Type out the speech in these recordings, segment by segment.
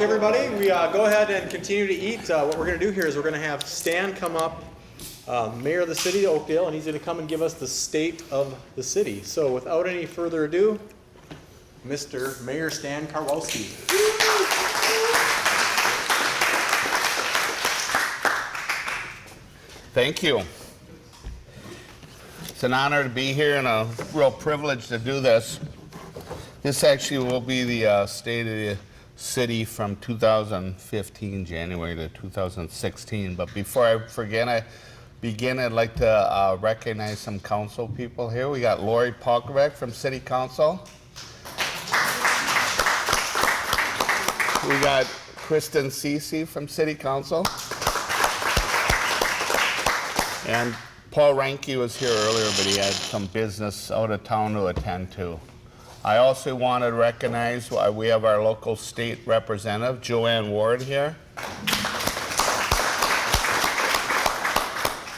back, everybody. We go ahead and continue to eat. What we're going to do here is we're going to have Stan come up, Mayor of the City of Oakdale, and he's going to come and give us the state of the city. So without any further ado, Mr. Mayor Stan Karwowski. Thank you. It's an honor to be here and a real privilege to do this. This actually will be the State of the City from 2015, January to 2016. But before I begin, I'd like to recognize some council people here. We got Lori Polkovac from City Council. We got Kristen Cece from City Council. And Paul Ranke was here earlier, but he had some business out of town to attend to. I also want to recognize we have our local state representative, Joanne Ward, here.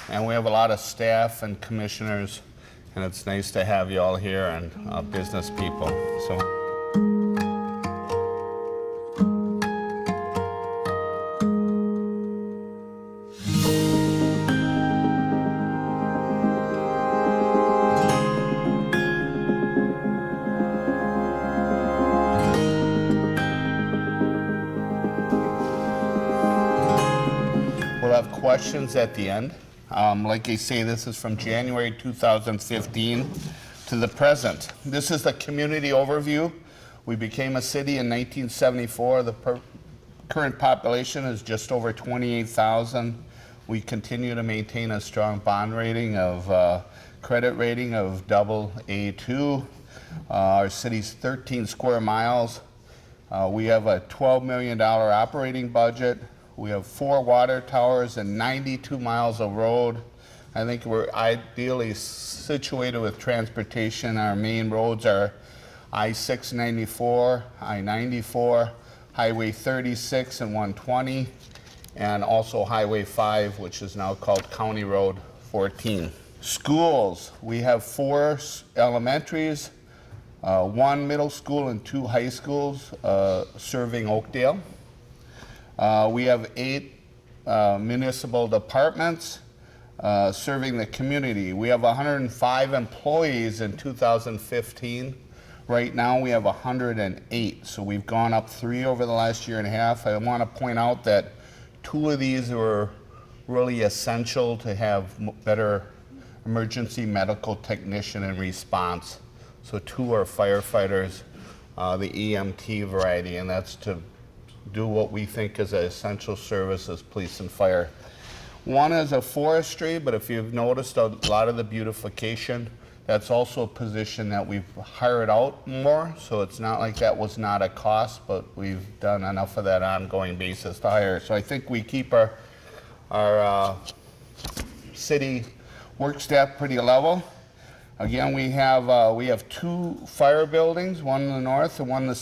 And we have a lot of staff and commissioners, and it's nice to have you all here and business people. So. Questions at the end. Like I say, this is from January 2015 to the present. This is the community overview. We became a city in 1974. The current population is just over 28,000. We continue to maintain a strong bond rating of credit rating of AA2. Our city's 13 square miles. We have a $12 million operating budget. We have 4 water towers and 92 miles of road. I think we're ideally situated with transportation. Our main roads are I-694, I-94, Highway 36 and 120, and also Highway 5, which is now called County Road 14. Schools, we have 4 elementaries, 1 middle school and 2 high schools serving Oakdale. We have 8 municipal departments serving the community. We have 105 employees in 2015. Right now we have 108, so we've gone up 3 over the last year and a half. I want to point out that 2 of these were really essential to have better emergency medical technician and response. So 2 are firefighters, the EMT variety, and that's to do what we think is an essential service as police and fire. 1 is a forestry, but if you've noticed a lot of the beautification, that's also a position that we've hired out more, so it's not like that was not a cost, but we've done enough of that ongoing basis to hire. So I think we keep our city work staff pretty level. Again, we have 2 fire buildings, one in the north and one in the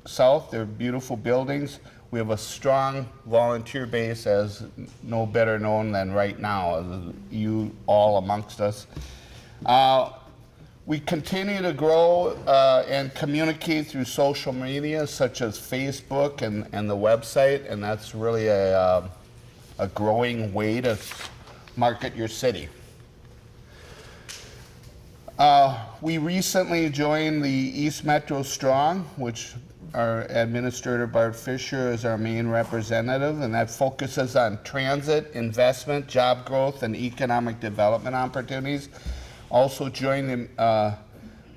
south. They're beautiful buildings. We have a strong volunteer base, as no better known than right now, as you all amongst us. We continue to grow and communicate through social media such as Facebook and the website, and that's really a growing way to market your city. We recently joined the East Metro Strong, which our administrator, Bart Fisher, is our main representative, and that focuses on transit, investment, job growth, and economic development opportunities. Also joined the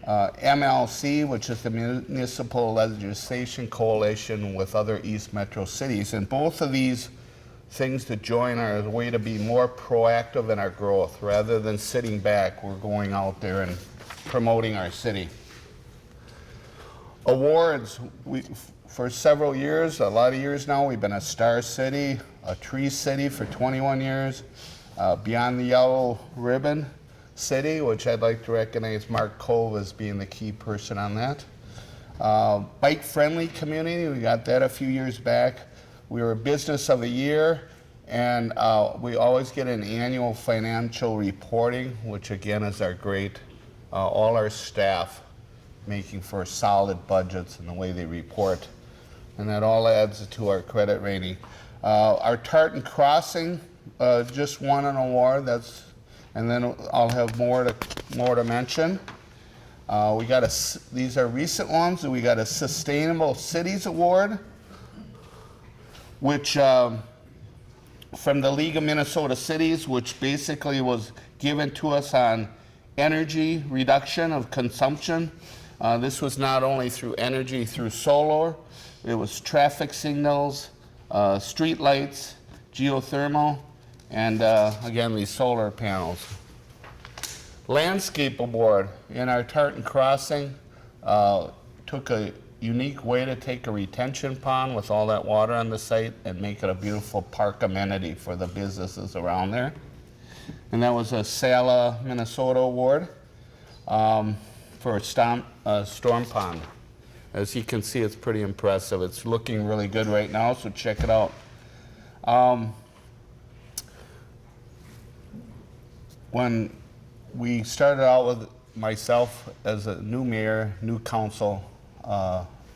MLC, which is the Municipal Legislation Coalition with other East Metro cities. And both of these things to join are a way to be more proactive in our growth. Rather than sitting back, we're going out there and promoting our city. Awards, for several years, a lot of years now, we've been a Star City, a Tree City for 21 years, Beyond the Yellow Ribbon City, which I'd like to recognize Mark Cove as being the key person on that. Bike-friendly community, we got that a few years back. We were Business of the Year, and we always get an annual financial reporting, which again is our great, all our staff making for solid budgets and the way they report. and that all adds to our credit rating. Our Tartan Crossing just won an award. And then I'll have more to mention. We got these are recent ones. We got a Sustainable Cities Award, which from the League of Minnesota Cities, which basically was given to us on energy reduction of consumption. This was not only through energy through solar, it was traffic signals, street lights, geothermal, and again, these solar panels. Landscape Award in our Tartan Crossing took a unique way to take a retention pond with all that water on the site and make it a beautiful park amenity for the businesses around there. And that was a Sala, Minnesota award for a storm pond. As you can see, it's pretty impressive. It's looking really good right now, so check it out. When we started out with myself as a new mayor, new council,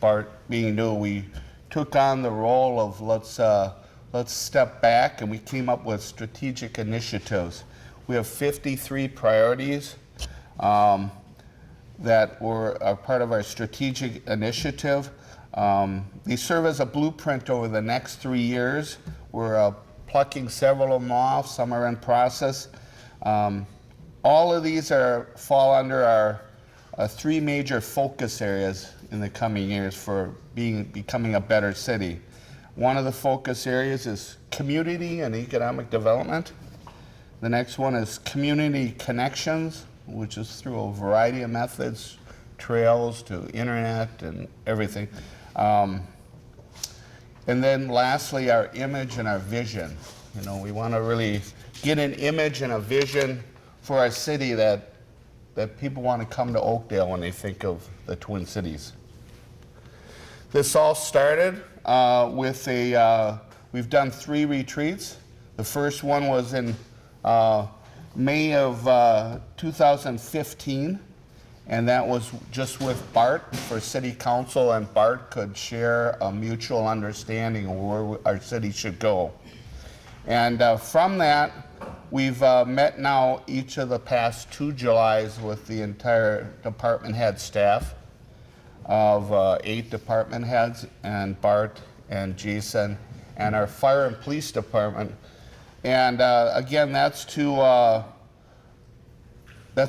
Bart being new, we took on the role of let's step back, and we came up with strategic initiatives. We have 53 priorities that are part of our strategic initiative. They serve as a blueprint over the next 3 years. We're plucking several of them off. Some are in process. All of these fall under our 3 major focus areas in the coming years for becoming a better city. One of the focus areas is community and economic development. The next one is community connections, which is through a variety of methods, trails to internet and everything. And then lastly, our image and our vision. You know, we want to really get an image and a vision for our city that people want to come to Oakdale when they think of the Twin Cities. This all started with we've done 3 retreats. The first one was in May of 2015, and that was just with Bart for City Council, and Bart could share a mutual understanding of where our city should go. And from that, we've met now each of the past 2 Julys with the entire department head staff of 8 department heads, and Bart and Jason, and our fire and police department. And again, that's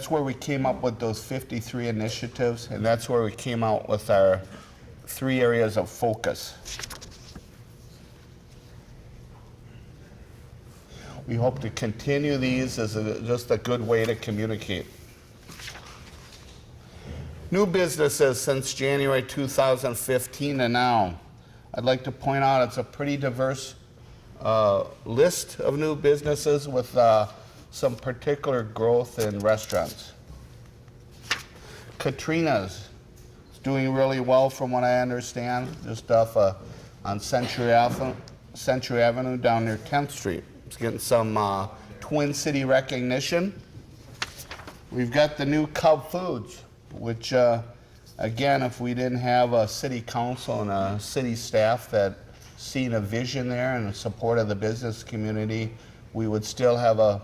where we came up with those 53 initiatives, and that's where we came out with our 3 areas of focus. We hope to continue these as just a good way to communicate. New businesses since January 2015 to now. I'd like to point out it's a pretty diverse list of new businesses with some particular growth in restaurants. Katrina's is doing really well from what I understand, just off on Century Avenue down near 10th Street. It's getting some Twin City recognition. We've got the new Cub Foods, which again, if we didn't have a city council and a city staff that seen a vision there and the support of the business community, we would still have a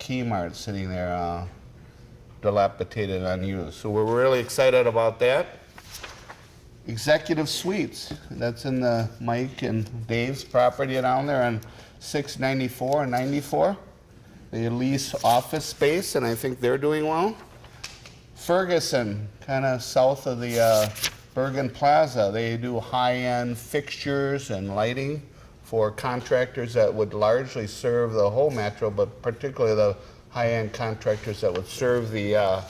Kmart sitting there dilapidated and unused. So we're really excited about that. Executive Suites, that's in the Mike and Dave's property down there on 694 and 94. They lease office space, and I think they're doing well. Ferguson, kind of south of the Bergen Plaza, they do high-end fixtures and lighting for contractors that would largely serve the whole metro, but particularly the high-end contractors that would serve the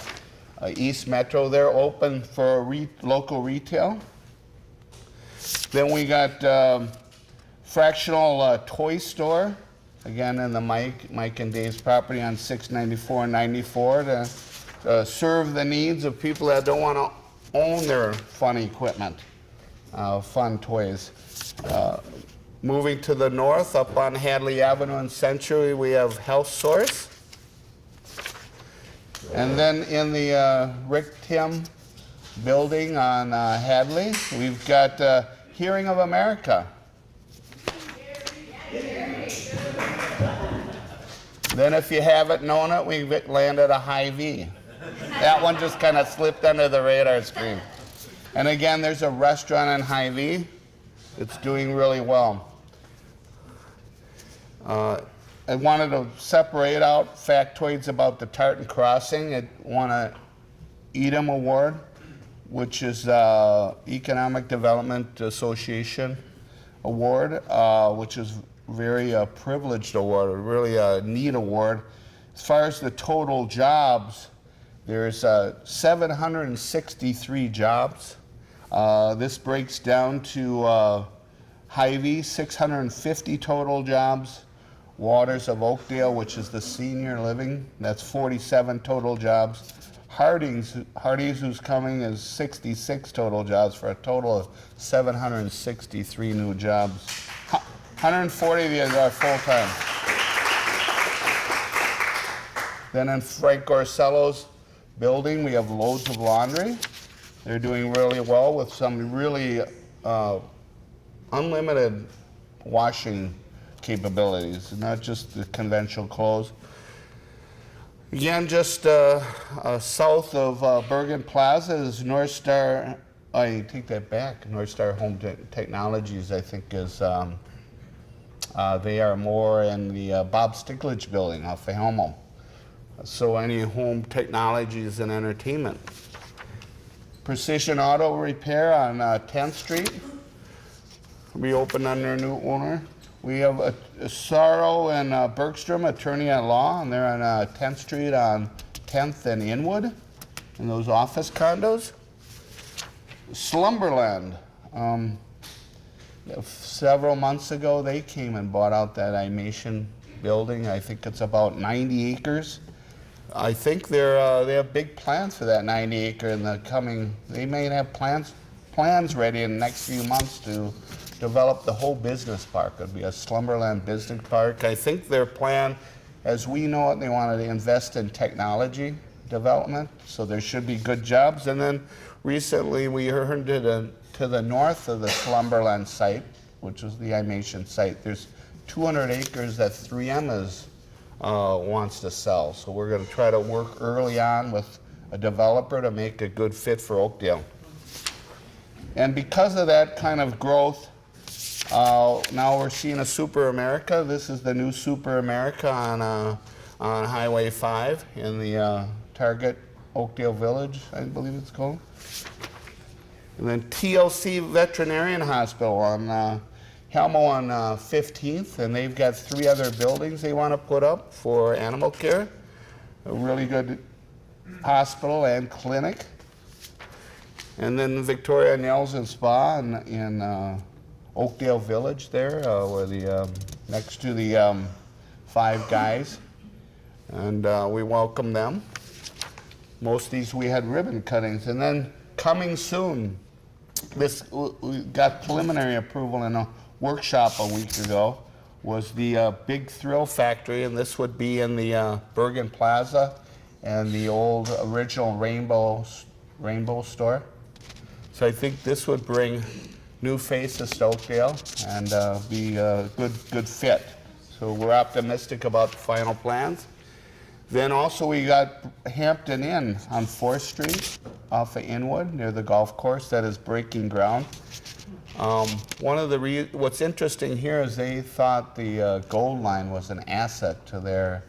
East Metro. They're open for local retail. Then we got fractional toy store, again in the Mike and Dave's property on 694 and 94 to serve the needs of people that don't want to own their fun equipment, fun toys. Moving to the north, up on Hadley Avenue and Century, we have Health Source. And then in the Rick Tim building on Hadley, we've got Hearing of America? Then if you haven't known it, we landed a Hy-Vee. That one just kind of slipped under the radar screen. And again, there's a restaurant in Hy-Vee. It's doing really well. I wanted to separate out factoids about the Tartan Crossing. It won a EDM award, which is Economic Development Association award, which is very privileged award, a really neat award. As far as the total jobs, there's 763 jobs. This breaks down to Hy-Vee, 650 total jobs. Waters of Oakdale, which is the senior living, that's 47 total jobs. Hardy's who's coming, is 66 total jobs for a total of 763 new jobs. 140 of these are full-time. Then in Frank Gorcello's building, we have loads of laundry. They're doing really well with some really unlimited washing capabilities, not just the conventional clothes. Again, just south of Bergen Plaza is NORTHSTAR. I take that back. NORTHSTAR Home Technologies, I think, is they are more in the Bob Stickledge building off of Helmo. So any home technologies and entertainment. Precision Auto Repair on 10th Street. Reopened under a new owner. We have a Sorrow and Bergstrom, attorney at law, and they're on 10th Street on 10th and Inwood, in those office condos. Slumberland. Several months ago, they came and bought out that Imation building. I think it's about 90 acres. I think they have big plans for that 90 acre in the coming. They may have plans ready in the next few months to develop the whole business park. It'd be a Slumberland business park. I think their plan, as we know it, they wanted to invest in technology development, so there should be good jobs. And then recently we heard to the north of the Slumberland site, which is the Imation site, there's 200 acres that 3M wants to sell. So we're going to try to work early on with a developer to make a good fit for Oakdale. And because of that kind of growth, now we're seeing a Super America. This is the new Super America on Highway 5 in the Target Oakdale Village, I believe it's called. And then TLC Veterinarian Hospital on Helmo on 15th, and they've got 3 other buildings they want to put up for animal care. A really good hospital and clinic. And then Victoria Nails and Spa in Oakdale Village there, where the next to the Five Guys, and we welcome them. Most of these we had ribbon cuttings, and then coming soon. We got preliminary approval in a workshop a week ago. Was the Big Thrill Factory, and this would be in the Bergen Plaza and the old original Rainbow store. So I think this would bring new faces to Oakdale and be a good fit. So we're optimistic about the final plans. Then also we got Hampton Inn on 4th Street off of Inwood near the golf course that is breaking ground. What's interesting here is they thought the Gold Line was an asset to their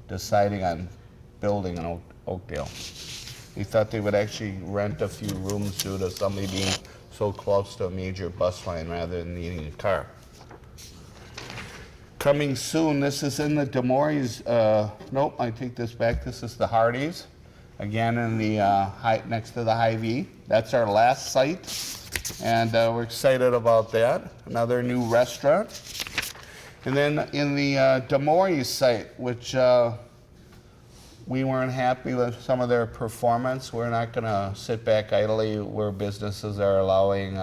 deciding on building in Oakdale. They thought they would actually rent a few rooms due to somebody being so close to a major bus line rather than needing a car. Coming soon, this is in the Demories, nope, I take this back, this is the Hardee's. Again, in the next to the Hy-Vee. That's our last site, and we're excited about that. Another new restaurant. And then in the Demories site, which we weren't happy with some of their performance. We're not going to sit back idly where businesses are allowing,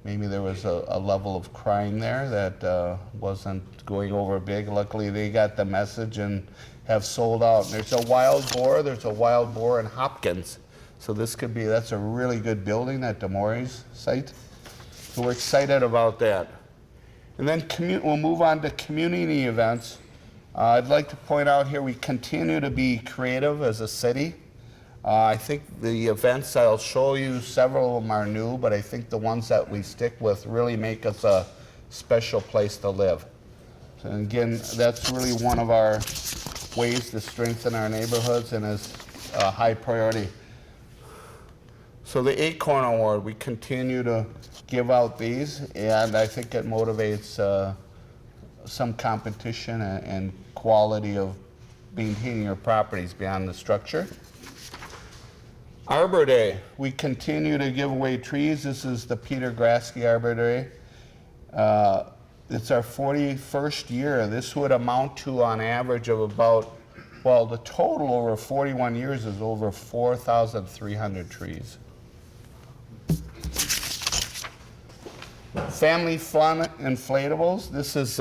maybe there was a level of crime there that wasn't going over big. Luckily, they got the message and have sold out. There's a wild boar in Hopkins. So this could be, that's a really good building at Demories site. So we're excited about that. And then we'll move on to community events. I'd like to point out here we continue to be creative as a city. I think the events I'll show you, several of them are new, but I think the ones that we stick with really make us a special place to live. So again, that's really one of our ways to strengthen our neighborhoods and is a high priority. So the Acorn Award, we continue to give out these, and I think it motivates some competition and quality of maintaining your properties beyond the structure. Arbor Day, we continue to give away trees. This is the Peter Grasky Arbor Day. It's our 41st year. This would amount to, on average, of about, well, the total over 41 years is over 4,300 trees. Family fun inflatables. This is,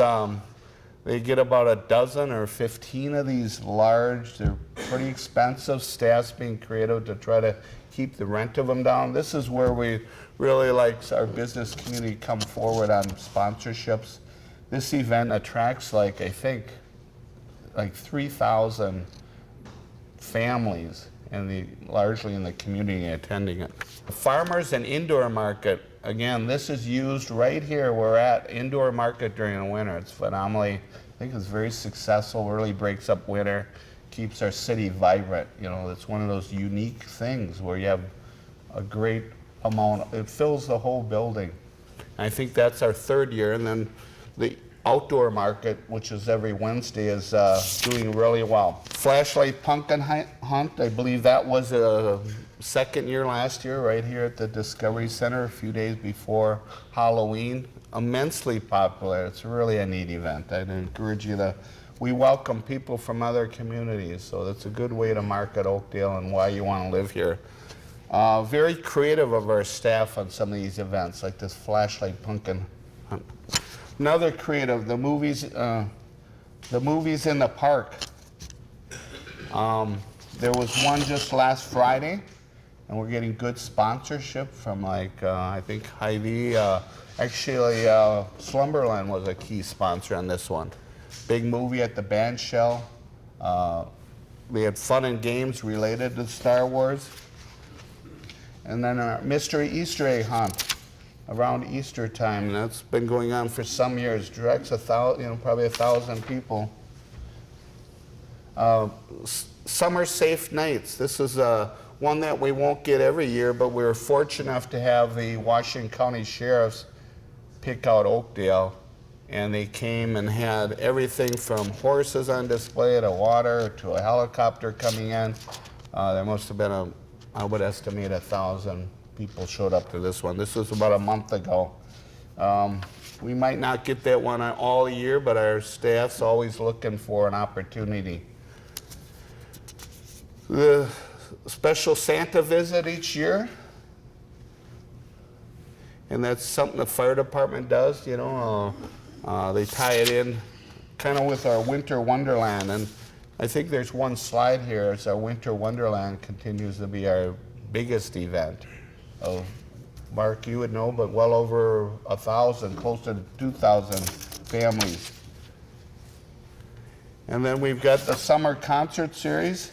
they get about a dozen or 15 of these large. They're pretty expensive. Staff's being creative to try to keep the rent of them down. This is where we really like our business community come forward on sponsorships. This event attracts I think 3,000 families largely in the community attending it. The farmers and indoor market, again, this is used right here. We're at indoor market during the winter. It's phenomenally, I think it's very successful, really breaks up winter, keeps our city vibrant. You know, it's one of those unique things where you have a great amount, it fills the whole building. I think that's our 3rd year, and then the outdoor market, which is every Wednesday, is doing really well. Flashlight pumpkin hunt, I believe that was a 2nd year last year right here at the Discovery Center a few days before Halloween. Immensely popular. It's really a neat event. I'd encourage you to, we welcome people from other communities, so that's a good way to market Oakdale and why you want to live here. Very creative of our staff on some of these events, like this flashlight pumpkin hunt. Another creative, the movies in the park. There was one just last Friday, and we're getting good sponsorship from I think Hy-Vee. Actually, Slumberland was a key sponsor on this one. Big movie at the band shell. They had fun and games related to Star Wars. And then our mystery Easter egg hunt around Easter time, and that's been going on for some years. Directs probably 1,000 people. Summer Safe Nights. This is one that we won't get every year, but we were fortunate enough to have the Washington County Sheriffs pick out Oakdale, and they came and had everything from horses on display to water to a helicopter coming in. There must have been I would estimate 1,000 people showed up to this one. This was about a month ago. We might not get that one all year, but our staff's always looking for an opportunity. The special Santa visit each year, and that's something the fire department does, you know. They tie it in kind of with our Winter Wonderland, and I think there's one slide here. It's our Winter Wonderland continues to be our biggest event. Mark, you would know, but well over 1,000, close to 2,000 families. And then we've got the summer concert series.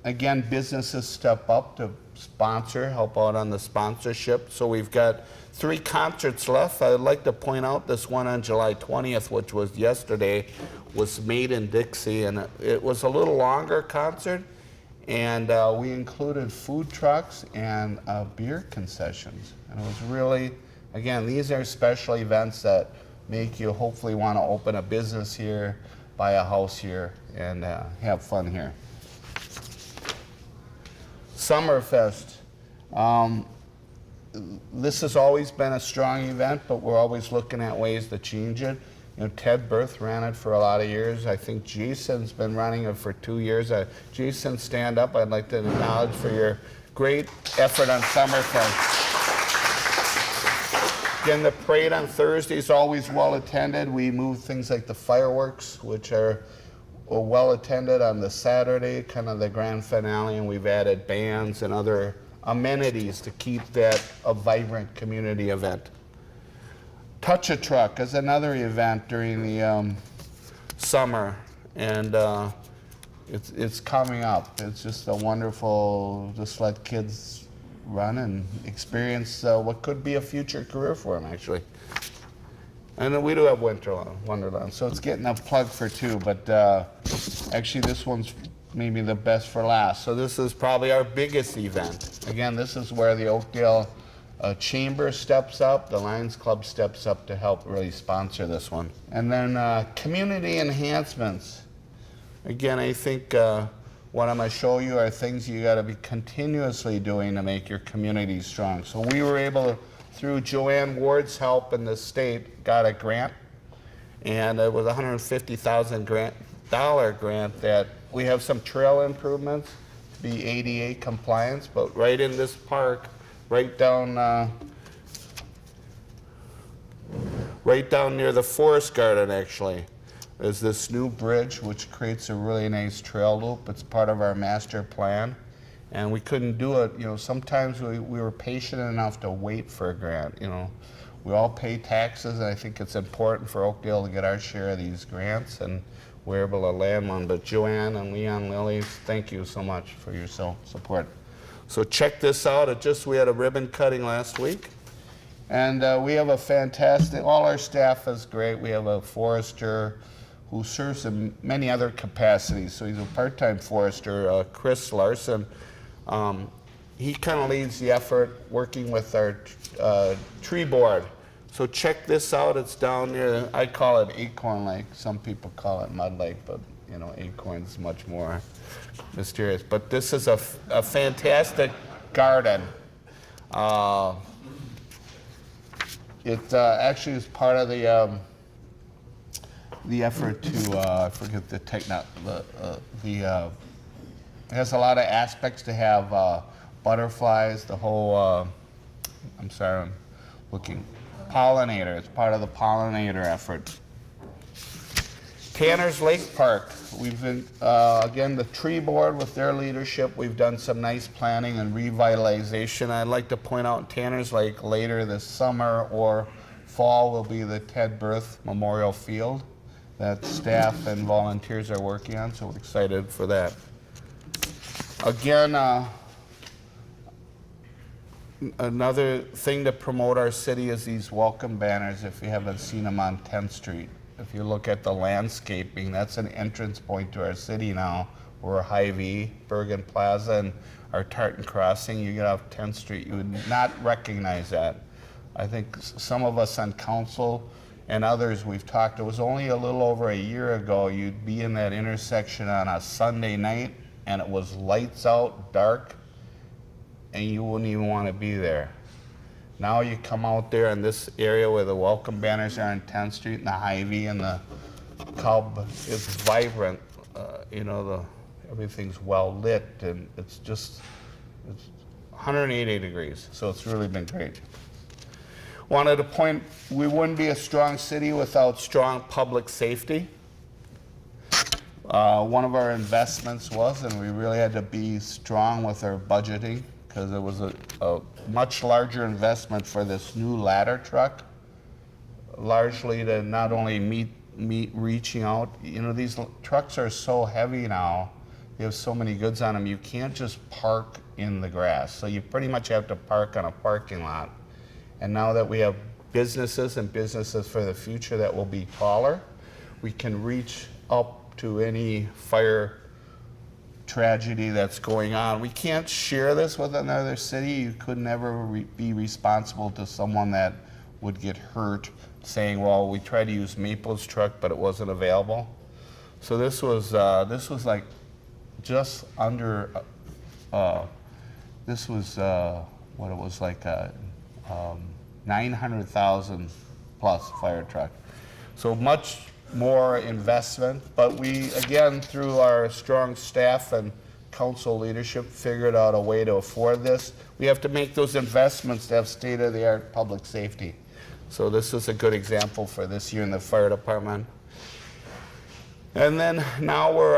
Again, businesses step up to sponsor, help out on the sponsorship. So we've got 3 concerts left. I'd like to point out this one on July 20th, which was yesterday, was Made in Dixie, and it was a little longer concert, and we included food trucks and beer concessions. And it was really, again, these are special events that make you hopefully want to open a business here, buy a house here, and have fun here. Summerfest. This has always been a strong event, but we're always looking at ways to change it. You know, Ted Berth ran it for a lot of years. I think Jason's been running it for 2 years. Jason, stand up. I'd like to acknowledge for your great effort on Summerfest. Again, the parade on Thursday is always well attended. We move things like the fireworks, which are well attended, on the Saturday, kind of the grand finale, and we've added bands and other amenities to keep that a vibrant community event. Touch a Truck is another event during the summer, and it's coming up. It's just a wonderful, just let kids run and experience what could be a future career for them, actually. And then we do have Wonderland, so it's getting a plug for two, but actually this one's maybe the best for last. So this is probably our biggest event. Again, this is where the Oakdale Chamber steps up, the Lions Club steps up to help really sponsor this one. And then community enhancements. Again, I think what I'm going to show you are things you got to be continuously doing to make your community strong. So we were able to, through Joanne Ward's help in the state, got a grant, and it was a $150,000 grant that we have some trail improvements to be ADA compliance, but right in this park, right down near the forest garden, actually, is this new bridge which creates a really nice trail loop. It's part of our master plan, and we couldn't do it. You know, sometimes we were patient enough to wait for a grant. You know, we all pay taxes, and I think it's important for Oakdale to get our share of these grants, and we're able to land one. But Joanne and Leon Lillies, thank you so much for your support. So check this out. We had a ribbon cutting last week. And we have a fantastic, all our staff is great. We have a forester who serves in many other capacities. So he's a part-time forester, Chris Larson. He kind of leads the effort working with our tree board. So check this out. It's down near, I call it Acorn Lake. Some people call it Mud Lake, but you know, Acorn's much more mysterious. But this is a fantastic garden. It actually is part of the effort to, I forget the it has a lot of aspects to have butterflies, the whole, I'm sorry, I'm looking, pollinator. It's part of the pollinator effort. Tanner's Lake Park. We've been, again, the tree board with their leadership, we've done some nice planning and revitalization. I'd like to point out Tanner's Lake later this summer or fall will be the Ted Berth Memorial Field that staff and volunteers are working on, so we're excited for that. Again, another thing to promote our city is these welcome banners, if you haven't seen them on 10th Street. If you look at the landscaping, that's an entrance point to our city now. We're Hy-Vee, Bergen Plaza, and our Tartan Crossing. You get off 10th Street, you would not recognize that. I think some of us on council and others we've talked, it was only a little over a year ago, you'd be in that intersection on a Sunday night and it was lights out, dark, and you wouldn't even want to be there. Now you come out there in this area where the welcome banners are on 10th Street and the Hy-Vee and the Cub is vibrant. You know, everything's well lit and it's 180 degrees, so it's really been great. Wanted to point, we wouldn't be a strong city without strong public safety. One of our investments was, and we really had to be strong with our budgeting because it was a much larger investment for this new ladder truck, largely to not only meet reaching out. You know, these trucks are so heavy now, they have so many goods on them, you can't just park in the grass. So you pretty much have to park on a parking lot. And now that we have businesses and businesses for the future that will be taller, we can reach up to any fire tragedy that's going on. We can't share this with another city. You could never be responsible to someone that would get hurt saying, well, we tried to use Maple's truck, but it wasn't available. So this was like just under, this was what it was like a 900,000 plus fire truck. So much more investment, but we, again, through our strong staff and council leadership, figured out a way to afford this. We have to make those investments to have state-of-the-art public safety. So this is a good example for this year in the fire department. And then now we're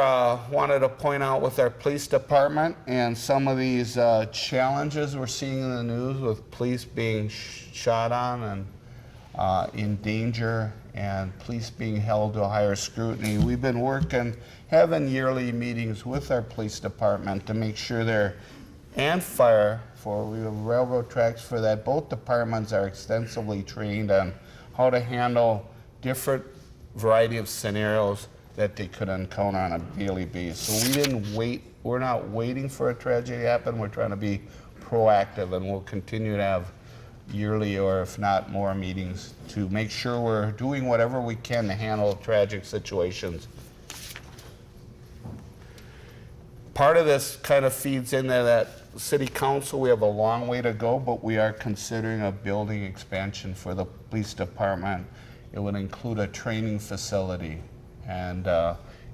wanted to point out with our police department and some of these challenges we're seeing in the news with police being shot on and in danger and police being held to a higher scrutiny. We've been having yearly meetings with our police department to make sure and fire, we have railroad tracks for that. Both departments are extensively trained on how to handle different variety of scenarios that they could encounter on a daily basis. So we're not waiting for a tragedy to happen, we're trying to be proactive, and we'll continue to have yearly or if not more meetings to make sure we're doing whatever we can to handle tragic situations. Part of this kind of feeds into that city council. We have a long way to go, but we are considering a building expansion for the police department. It would include a training facility, and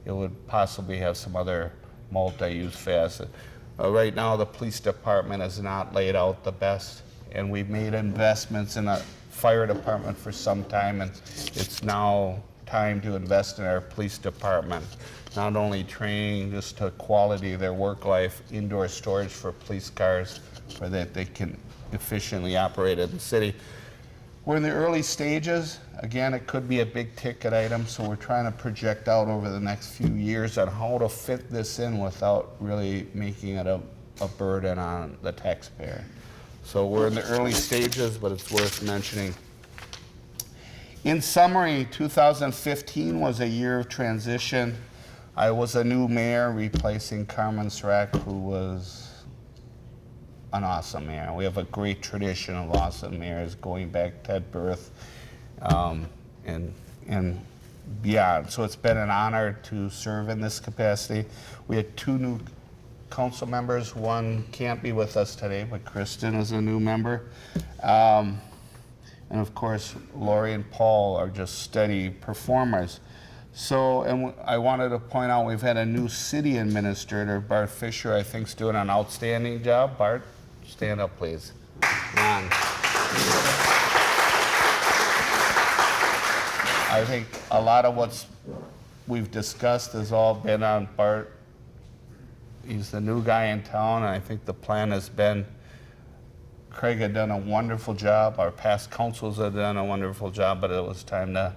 it would possibly have some other multi-use facets. Right now, the police department is not laid out the best, and we've made investments in the fire department for some time, and it's now time to invest in our police department. Not only training, just to quality of their work life, indoor storage for police cars, so that they can efficiently operate in the city. We're in the early stages. Again, it could be a big ticket item, so we're trying to project out over the next few years on how to fit this in without really making it a burden on the taxpayer. So we're in the early stages, but it's worth mentioning. In summary, 2015 was a year of transition. I was a new mayor replacing Carmen Srack, who was an awesome mayor. We have a great tradition of awesome mayors going back Ted Birth and beyond. So it's been an honor to serve in this capacity. We had 2 new council members. One can't be with us today, but Kristen is a new member. And of course, Lori and Paul are just steady performers. So, and I wanted to point out we've had a new city administrator, Bart Fisher, I think is doing an outstanding job. Bart, stand up, please. Come on. I think a lot of we've discussed has all been on Bart. He's the new guy in town, and I think the plan has been, Craig had done a wonderful job, our past councils had done a wonderful job, but it was time to,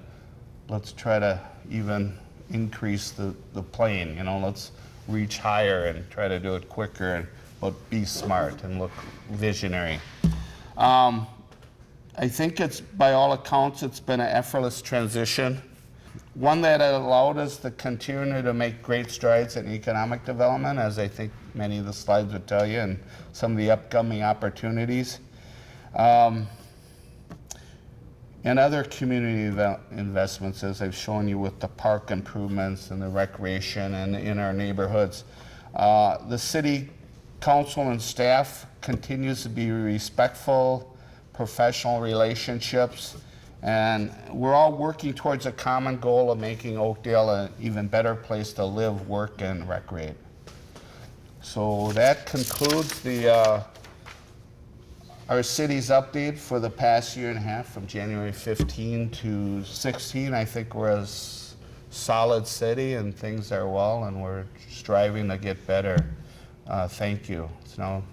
let's try to even increase the plane, let's reach higher and try to do it quicker, but be smart and look visionary. I think by all accounts, it's been an effortless transition. One that allowed us to continue to make great strides in economic development, as I think many of the slides would tell you, and some of the upcoming opportunities. And other community investments, as I've shown you with the park improvements and the recreation and in our neighborhoods. The city council and staff continues to be respectful, professional relationships, and we're all working towards a common goal of making Oakdale an even better place to live, work, and recreate. So that concludes our city's update for the past year and a half, from January 15 to 16. I think we're a solid city and things are well, and we're striving to get better. Thank you. It's now